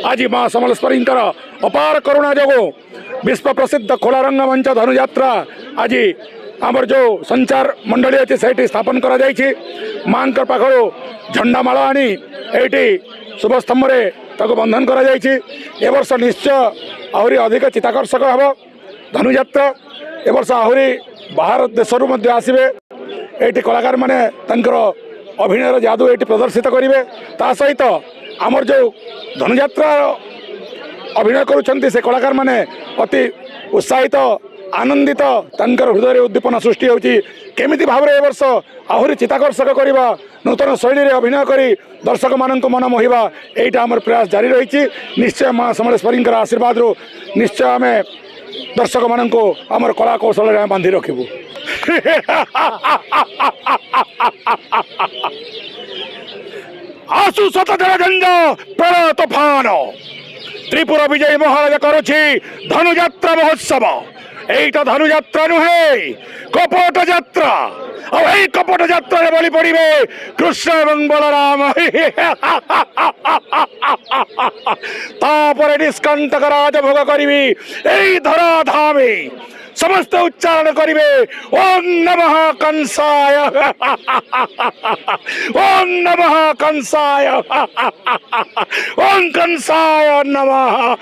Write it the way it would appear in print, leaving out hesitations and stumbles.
आज माँ समलेश्वरी अपार करुणा जो विश्व प्रसिद्ध खोला रंग मंच धनुयात्रा आज आमर जो संचार मंडली अच्छे से स्थापन कर माँ पाखु झंडामाल आनी ये शुभ स्तंभ बंधन कर वर्ष निश्चय आहरी अधिक चित्ताकर्षक हम धनुयात्रा ए वर्ष आहरी बाहर देशरू आसवे ये कलाकार माने अभिनय जादू ये प्रदर्शित करेंगे ता सहित आमर जो धनुयात्रा अभिनय करुँच से कलाकार माने अति उत्साहित आनंदित हृदय उद्दीपना सृष्टि होती केमिति भाव में वर्ष आहरी चित्ताकर्षक करवा नूतन शैली रे अभिनय करी दर्शक मान मन मोहिबा एटा आमर प्रयास जारी रही निश्चय माँ समलेश्वरी आशीर्वाद रु निश्चय आम दर्शक मान आमर कला कौशल बांधि रखू आसु शतधर झंझ प्रलय तोफान त्रिपुरा विजय महाराज करुछि धनुयात्रा महोत्सव एटा धनुयात्रा नुहे कपट यात्रा और यही कपट यात्रा बलि पड़े कृष्ण एवं बलराम तापर निष्कंटक राजभोग करी धराधामे समस्त उच्चारण करिवे ओम नमः कंसाय ओम नमः कंसाय ओम कंसाय नमः